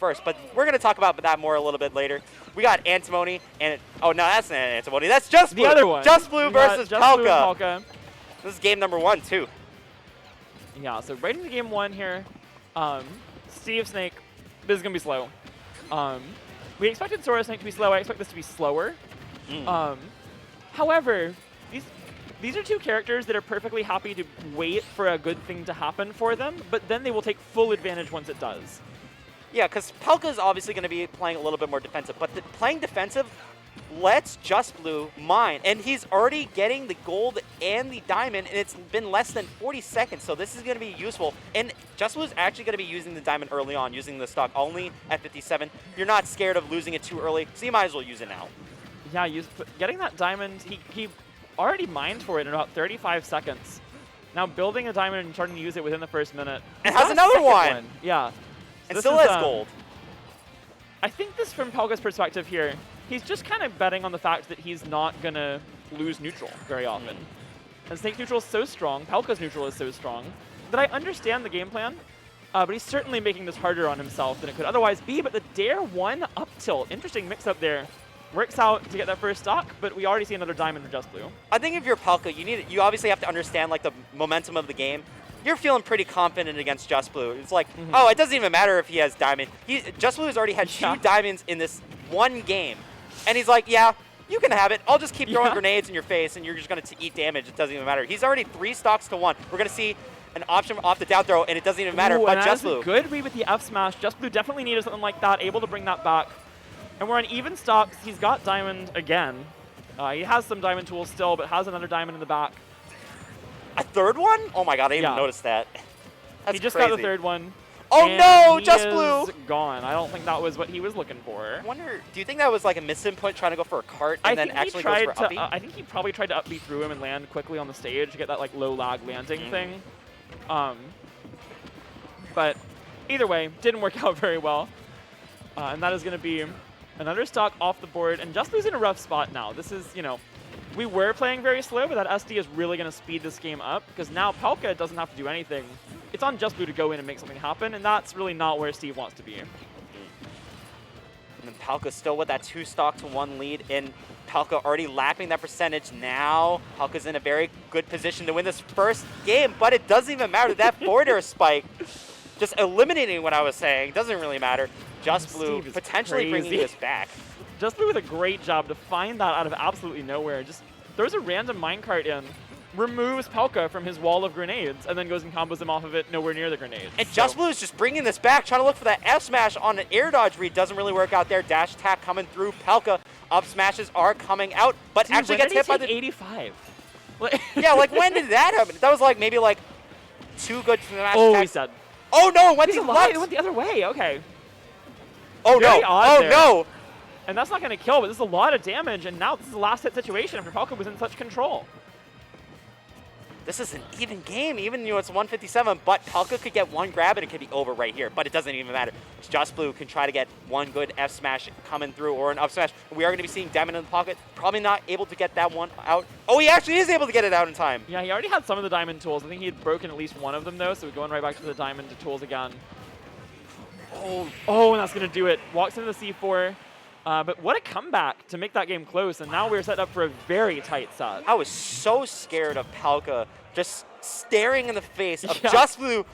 first, but we're going to talk about that more a little bit later. We got Antimony and oh no, that's not Antimony. That's Just Blue. The other one. Just Blue versus Pelca. Pelca. This is game number 1 too. Yeah, so right into game 1 here. Steve Snake, this is going to be slow. We expected Sora Snake to be slow. I expect this to be slower. However, these are two characters that are perfectly happy to wait for a good thing to happen for them, but then they will take full advantage once it does. Yeah, because Pelca is obviously going to be playing a little bit more defensive, but playing defensive lets Just Blue mine, and he's already getting the gold and the diamond, and it's been less than 40 seconds, so this is going to be useful. And Just Blue is actually going to be using the diamond early on, using the stock only at 57. You're not scared of losing it too early, so you might as well use it now. Yeah, getting that diamond, he already mined for it in about 35 seconds. Now building a diamond and starting to use it within the first minute. It has another one! Yeah. And still has gold. I think this, from Pelca's perspective here, he's just kind of betting on the fact that he's not going to lose neutral very often. And Snake's neutral is so strong, Pelca's neutral is so strong, that I understand the game plan, but he's certainly making this harder on himself than it could otherwise be. But the Dare 1 up tilt, interesting mix-up there. Works out to get that first stock, but we already see another diamond for Just Blue. I think if you're Pelca, you obviously have to understand like the momentum of the game. You're feeling pretty confident against Just Blue. It's like, oh, it doesn't even matter if he has diamond. Just Blue has already had 2 diamonds in this one game. And he's like, yeah, you can have it. I'll just keep throwing grenades in your face, and you're just going to eat damage. It doesn't even matter. He's already 3 stocks to 1. We're going to see an option off the down throw, and it doesn't even matter. Ooh, but Just Blue. Good read with the F smash. Just Blue definitely needed something like that, able to bring that back. And we're on even stocks. He's got diamond again. He has some diamond tools still, but has another diamond in the back. A third one? Oh my god, I didn't even notice that. That's he just crazy. got the third one. Oh no, Just Blue! Gone. I don't think that was what he was looking for. I wonder, do you think that was like a misinput trying to go for a cart and then actually goes for uppy? I think he probably tried to up B through him and land quickly on the stage to get that like low lag landing thing. But either way, didn't work out very well. And that is going to be another stock off the board. And Just Blue's in a rough spot now. This is, you know, we were playing very slow, but that SD is really going to speed this game up because now Pelca doesn't have to do anything. It's on Just Blue to go in and make something happen, and that's really not where Steve wants to be. And then Pelca still with that 2 stock to 1 lead, and Pelca already lapping that percentage now. Pelca's in a very good position to win this first game, but it doesn't even matter. That forward air spike, just eliminating what I was saying, doesn't really matter. Just Blue potentially bringing this back. Just Blue with a great job to find that out of absolutely nowhere. Just throws a random minecart in, removes Pelca from his wall of grenades, and then goes and combos him off of it nowhere near the grenades. And Just Blue is just bringing this back, trying to look for that F smash on an air dodge read. Doesn't really work out there. Dash attack coming through. Pelca up smashes are coming out, but Dude, actually gets hit by the 85. Yeah, like when did that happen? That was like maybe like 2 good smash Oh, attacks. he's dead. Oh no, it went He's to alive. left. It went the other way. Okay. Oh Very no! odd Oh there. no! And that's not going to kill, but this is a lot of damage, and now this is a last hit situation after Pelca was in such control. This is an even game, even though it's 157, but Pelca could get 1 grab and it could be over right here, but it doesn't even matter. Just Blue can try to get 1 good F smash coming through or an up smash. We are going to be seeing Diamond in the pocket, probably not able to get that one out. Oh, he actually is able to get it out in time. Yeah, he already had some of the diamond tools. I think he had broken at least one of them, though, so we're going right back to the diamond tools again. Oh, and that's going to do it. Walks into the C4. But what a comeback to make that game close, and now we're set up for a very tight set. I was so scared of Pelca just staring in the face of Just Blue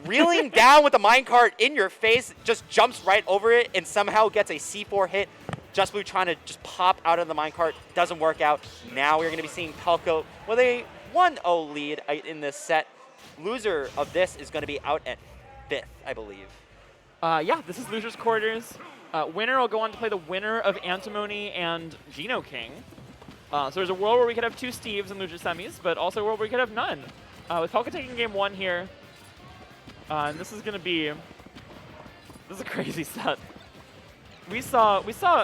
reeling down with the minecart in your face, just jumps right over it and somehow gets a C4 hit. Just Blue trying to just pop out of the minecart, doesn't work out. Now we're going to be seeing Pelca with a 1-0 lead in this set. Loser of this is going to be out at 5th, I believe. Yeah, this is loser's quarters. Winner will go on to play the winner of Antimony and Geno King. So there's a world where we could have 2 Steves in loser semis, but also a world where we could have none. With Pelca taking game 1 here, and this is going to be a crazy set. We saw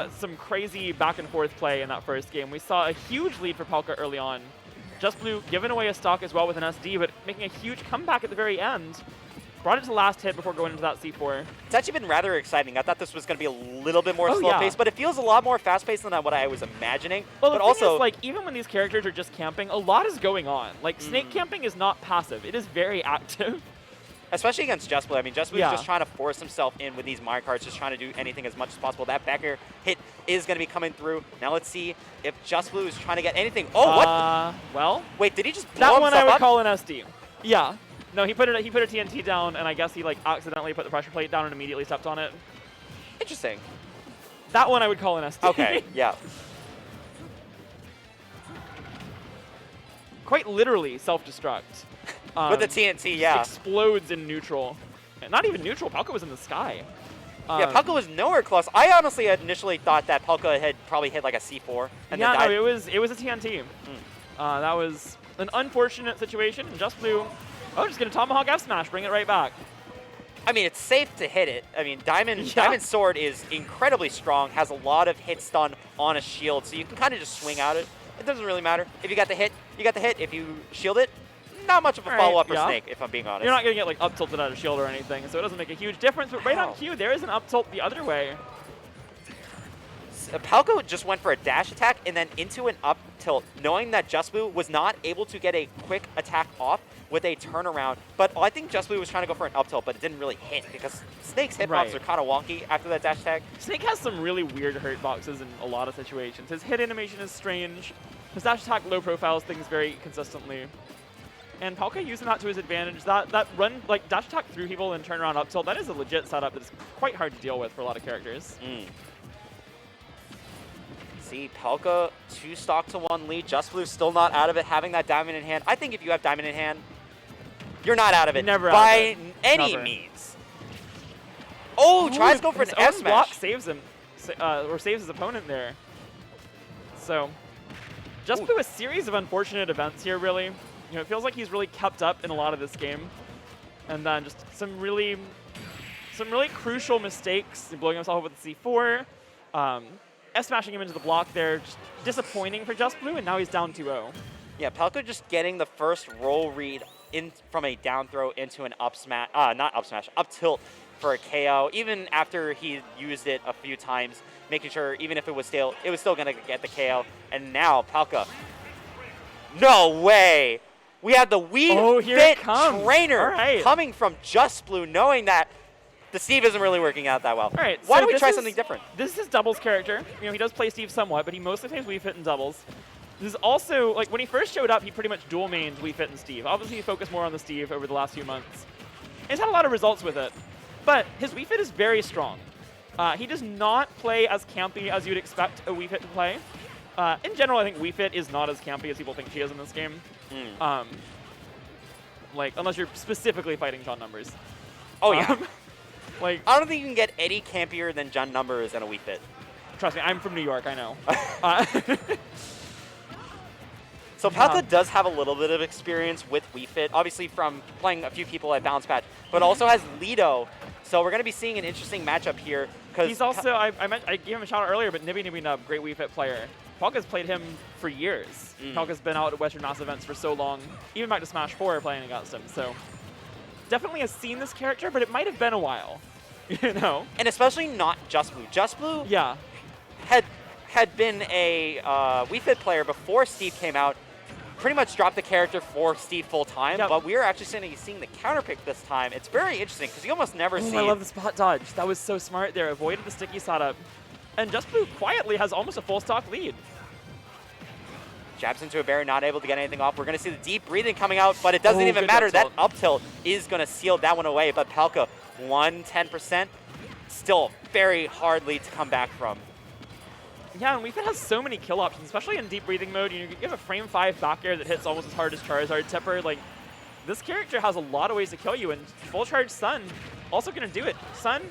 some crazy back and forth play in that first game. We saw a huge lead for Pelca early on. Just Blue giving away a stock as well with an SD, but making a huge comeback at the very end. Brought it to the last hit before going into that C4. It's actually been rather exciting. I thought this was going to be a little bit more slow-paced, but it feels a lot more fast-paced than what I was imagining. Well, but the also, thing is, like, even when these characters are just camping, a lot is going on. Like, snake camping is not passive. It is very active. Especially against Just Blue. I mean, Just Blue Yeah. is just trying to force himself in with these minecarts, just trying to do anything as much as possible. That back air hit is going to be coming through. Now let's see if Just Blue is trying to get anything. Oh, what? Well, Wait, did he just blow that one I himself would up? call an SD. Yeah. No, he put a TNT down, and I guess he like accidentally put the pressure plate down and immediately stepped on it. Interesting. That one I would call an SD. Okay, yeah. Quite literally self-destruct. With the TNT, yeah. Explodes in neutral. And not even neutral. Pelca was in the sky. Yeah, Pelca was nowhere close. I honestly had initially thought that Pelca had probably hit like a C4 and yeah, then died. no, it was a TNT. That was an unfortunate situation. And Just Blue, just gonna tomahawk F smash, bring it right back. I mean, it's safe to hit it. I mean, Diamond Yeah. Sword is incredibly strong, has a lot of hit stun on a shield, so you can kind of just swing at it. It doesn't really matter. If you got the hit, you got the hit. If you shield it, not much of a All right, follow-up for yeah. Snake, if I'm being honest. You're not gonna get like up tilted out of shield or anything, so it doesn't make a huge difference. But right on Wow. cue, there is an up tilt the other way. Pelca just went for a dash attack and then into an up tilt, knowing that Just Blue was not able to get a quick attack off with a turnaround. But I think Just Blue was trying to go for an up tilt, but it didn't really hit because Snake's hitboxes Right. are kind of wonky after that dash attack. Snake has some really weird hurt boxes in a lot of situations. His hit animation is strange. His dash attack low profiles things very consistently. And Pelca using that to his advantage. That run, like dash attack through people and turn around up tilt, that is a legit setup that is quite hard to deal with for a lot of characters. See, Pelca 2 stock to 1 lead. Just Blue still not out of it, having that diamond in hand. I think if you have diamond in hand, you're not out of it Never out by of it. any Never. means. Oh, tries to go for an his F own block smash. saves him, or saves his opponent there. So, Just Blue, a series of unfortunate events here, really. You know, it feels like he's really kept up in a lot of this game. And then just some really crucial mistakes, blowing himself up with the C4, F-smashing him into the block there, just disappointing for Just Blue, and now he's down 2-0. Yeah, Pelca just getting the first roll read in from a down throw into an up smash, not up smash, up tilt for a KO. Even after he used it a few times, making sure even if it was still going to get the KO. And now Pelca, no way! We have the Wii here it Fit comes. trainer All right. coming from Just Blue, knowing that the Steve isn't really working out that well. All right, Why so don't we this try is- something different? This is his doubles character. You know, he does play Steve somewhat, but he mostly plays Wii Fit and doubles. This is also, like, when he first showed up, he pretty much dual mained Wii Fit and Steve. Obviously, he focused more on the Steve over the last few months. And he's had a lot of results with it. But his Wii Fit is very strong. He does not play as campy as you'd expect a Wii Fit to play. In general, I think Wii Fit is not as campy as people think she is in this game. Like, unless you're specifically fighting John Numbers. Oh, yeah. Like, I don't think you can get any campier than John Numbers and a Wii Fit. trust me, I'm from New York, I know. So Pelca does have a little bit of experience with Wii Fit, obviously from playing a few people at Balance Patch, but also has Lido. So we're going to be seeing an interesting matchup here. He's also, I gave him a shout out earlier, but Nibby Nub, great Wii Fit player. Pelca's played him for years. Pelca's been out at Western Mass events for so long, even back to Smash 4 playing against him. So definitely has seen this character, but it might have been a while, you know? And especially not Just Blue. Just Blue Yeah. had been a Wii Fit player before Steve came out, pretty much dropped the character for Steve full time, Yep. but we are actually seeing the counter pick this time. It's very interesting because you almost never see I love the spot dodge. That was so smart there. Avoided the sticky setup. And Just Blue quietly has almost a full stock lead. Jabs into a barrier, not able to get anything off. We're going to see the deep breathing coming out, but it doesn't even good matter. up That tilt. up tilt is going to seal that one away, but Pelca, 110%, still very hard lead to come back from. Yeah, and Wii Fit has so many kill options, especially in deep breathing mode. You have a frame 5 back air that hits almost as hard as Charizard Tipper. Like, this character has a lot of ways to kill you, and full charge Sun also going to do it. Sun,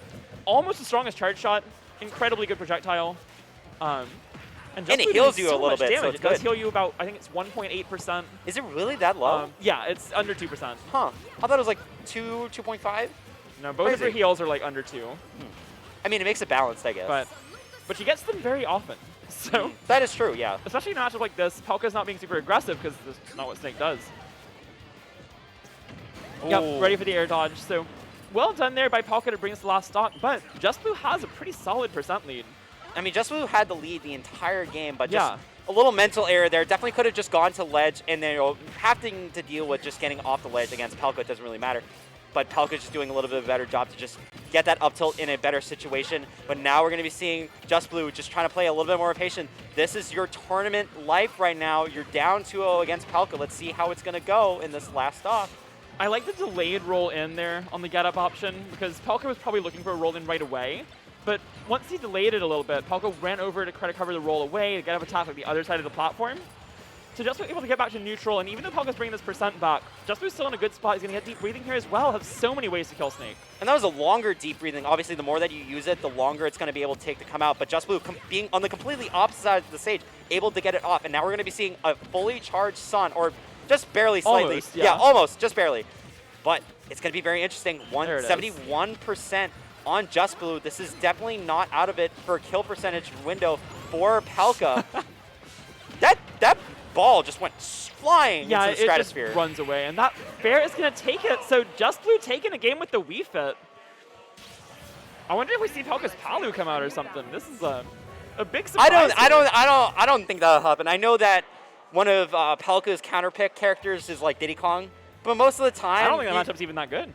almost as strong as Charge Shot, incredibly good projectile. And it Just Blue heals does you a so little much bit, so damage. it's It does good. heal you about, I think it's 1.8%. Is it really that low? Yeah, it's under 2%. Huh. I thought it was like 2.5. No, both of her Crazy. heals are like under 2. I mean, it makes it balanced, I guess. But she gets them very often. So, That is true, yeah. especially in a matchup like this, Pelca's not being super aggressive because that's not what Snake does. Ooh. Yep, ready for the air dodge. So, well done there by Pelca to bring us the last stock, but Just Blue has a pretty solid percent lead. I mean, Just Blue had the lead the entire game, but Yeah. just a little mental error there. Definitely could have just gone to ledge, and then having to deal with just getting off the ledge against Pelca, it doesn't really matter. but Pelca's just doing a little bit of a better job to just get that up tilt in a better situation. But now we're going to be seeing Just Blue just trying to play a little bit more patient. This is your tournament life right now. You're down 2-0 against Pelca. Let's see how it's going to go in this last stock. I like the delayed roll in there on the get-up option because Pelca was probably looking for a roll in right away. But once he delayed it a little bit, Pelca ran over to try to cover the roll away, to get up attack like the other side of the platform. So Just Blue able to get back to neutral, and even though Pelca's bringing this percent back, Just Blue's still in a good spot. He's going to get deep breathing here as well. Have so many ways to kill Snake. And that was a longer deep breathing. Obviously, the more that you use it, the longer it's going to be able to take to come out. But Just Blue being on the completely opposite side of the stage, able to get it off. And now we're going to be seeing a fully charged Sun, or just barely slightly. Almost, yeah. Almost, just barely. But it's going to be very interesting. 71% on Just Blue. This is definitely not out of it for a kill percentage window for Pelca. that ball just went flying into the stratosphere. It just runs away, and that fair is going to take it. So Just Blue taking a game with the Wii Fit. I wonder if we see Pelca's Palu come out or something. This is a big surprise. I don't think that'll happen. I know that one of Pelca's counterpick characters is like Diddy Kong. But most of the time, I don't think that matchup's even that good.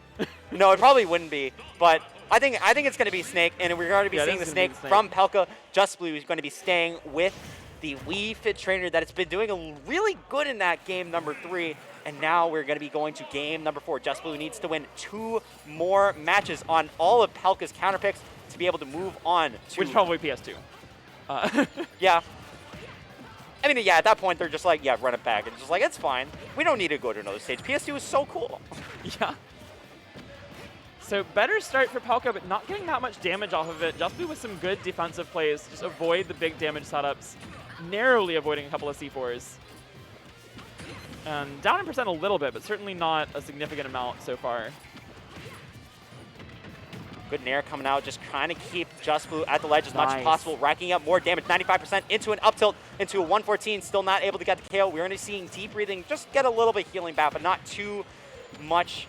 No, it probably wouldn't be. But I think it's going to be Snake, and we're going to be seeing the Snake from Pelca. Just Blue is going to be staying with the Wii Fit trainer that it's been doing really good in that game number 3. And now we're going to be going to game number 4. Just Blue needs to win 2 more matches on all of Pelca's counterpicks to be able to move on to... Which is probably PS2. Yeah. I mean, yeah, at that point, they're just like, yeah, run it back. And just like, it's fine. We don't need to go to another stage. PS2 is so cool. Yeah. So better start for Pelca, but not getting that much damage off of it. Just Blue with some good defensive plays. Just avoid the big damage setups. Narrowly avoiding a couple of C4s. And down in percent a little bit, but certainly not a significant amount so far. Good Nair coming out, just trying to keep Just Blue at the ledge as much as possible, racking up more damage, 95% into an up tilt, into a 114, still not able to get the KO. We're only seeing deep breathing, just get a little bit healing back, but not too much.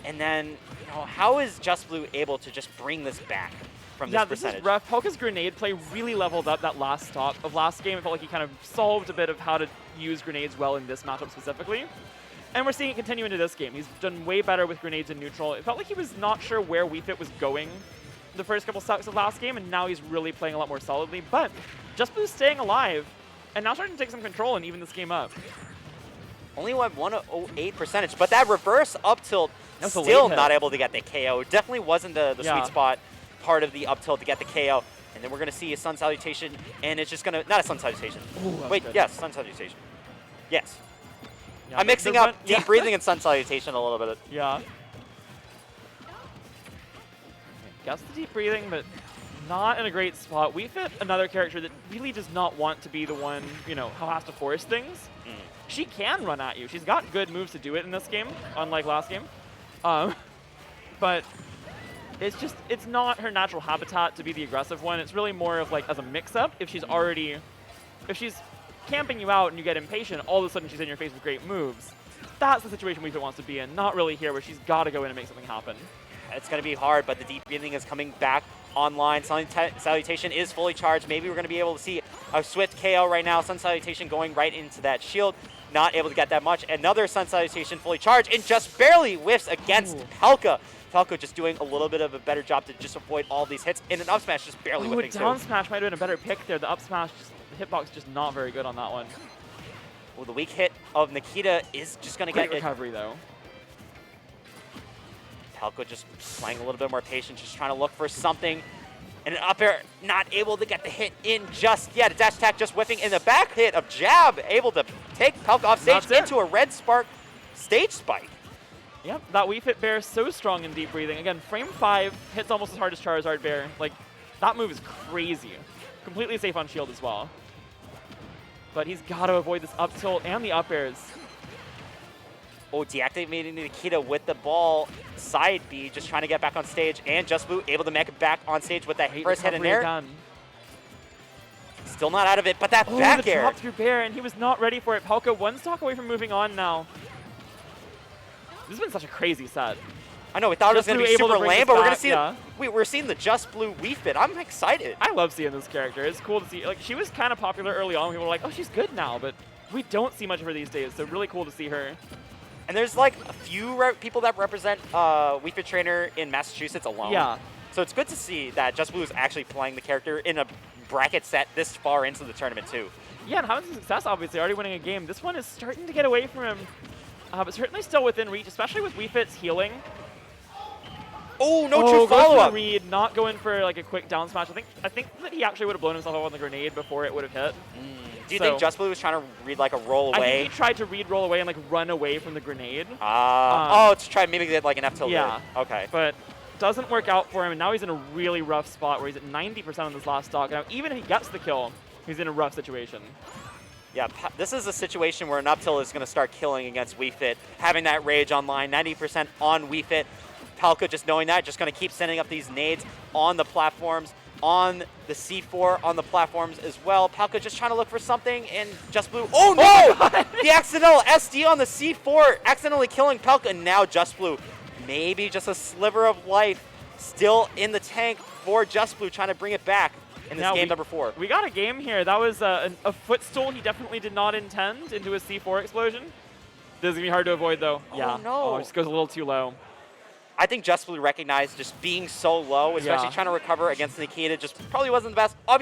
And then, you know, how is Just Blue able to just bring this back from this percentage? Yeah, this is rough. Pelca's grenade play really leveled up that last stop of last game. It felt like he kind of solved a bit of how to use grenades well in this matchup specifically. And we're seeing it continue into this game. He's done way better with grenades in neutral. It felt like he was not sure where Wii Fit was going the first couple stocks of last game, and now he's really playing a lot more solidly. But Just Blue's staying alive, and now starting to take some control and even this game up. Only went 108 percentage, but that reverse up tilt still not able to get the KO. It definitely wasn't the sweet spot part of the up tilt to get the KO. And then we're going to see a Sun Salutation, and it's just going to... Not a Sun Salutation. Ooh, wait, good. Yes, Sun Salutation. Yes. Yeah, I'm mixing up deep breathing and Sun Salutation a little bit. Yeah. Gets the deep breathing, but not in a great spot. Wii Fit, another character that really does not want to be the one, you know, who has to force things. She can run at you. She's got good moves to do it in this game, unlike last game. But it's just, it's not her natural habitat to be the aggressive one. It's really more of like as a mix-up. If she's camping you out and you get impatient, all of a sudden she's in your face with great moves. That's the situation Wii Fit wants to be in, not really here where she's got to go in and make something happen. It's going to be hard, but the deep breathing is coming back online. Sun Salutation is fully charged. Maybe we're going to be able to see a swift KO right now. Sun Salutation going right into that shield. Not able to get that much. Another Sun Salutation fully charged and just barely whiffs against Pelca. Pelca just doing a little bit of a better job to just avoid all these hits. And an up smash just barely whiffing too. Down smash might have been a better pick there. The up smash, the hitbox just not very good on that one. Well, the weak hit of Nikita is just going to get recovery though. Pelca just playing a little bit more patient, just trying to look for something. And an up air, not able to get the hit in just yet. A dash attack just whiffing in the back hit of jab, able to take Pelca off stage into a red spark stage spike. Yep, that Wii Fit Bear is so strong in deep breathing. Again, frame 5 hits almost as hard as Charizard Bear. Like, that move is crazy. Completely safe on shield as well. But he's got to avoid this up tilt and the up airs. Oh, deactivating Nikita with the ball. Side B, just trying to get back on stage. And Just Blue able to make it back on stage with that first hit in there. Still not out of it, but that back air. Drop through Bear, and he was not ready for it. Pelca one stock away from moving on now. This has been such a crazy set. I know, we thought it was going to be super lame, but we're going to see we're seeing the Just Blue Wii Fit. I'm excited. I love seeing this character. It's cool to see. Like, she was kind of popular early on. People were like, oh, she's good now, but we don't see much of her these days, so really cool to see her. And there's like a few people that represent Wii Fit Trainer in Massachusetts alone. Yeah. So it's good to see that Just Blue is actually playing the character in a bracket set this far into the tournament too. Yeah, and having some success, obviously, already winning a game. This one is starting to get away from him, but certainly still within reach, especially with Wii Fit's healing. Oh, no true follow-up. Read, not going for like a quick down smash. I think that he actually would have blown himself up on the grenade before it would have hit. Do you think Just Blue was trying to read like a roll away? I think he tried to read roll away and like run away from the grenade. Oh, to try maybe get like an F tilde. Yeah. Okay. But doesn't work out for him, and now he's in a really rough spot where he's at 90% on this last stock. Now, even if he gets the kill, he's in a rough situation. Yeah, this is a situation where an up tilt is going to start killing against Wii Fit, having that rage online, 90% on Wii Fit. Pelca just knowing that, just going to keep sending up these nades on the platforms, on the C4, on the platforms as well. Pelca just trying to look for something, and Just Blue, oh no! The accidental SD on the C4, accidentally killing Pelca, and now Just Blue, maybe just a sliver of life still in the tank for Just Blue, trying to bring it back in this game number 4. We got a game here. That was a footstool he definitely did not intend into a C4 explosion. This is going to be hard to avoid, though. Oh, yeah. no. Oh, it just goes a little too low. I think Just Blue recognized just being so low, especially trying to recover against Nikita, just probably wasn't the best. Obviously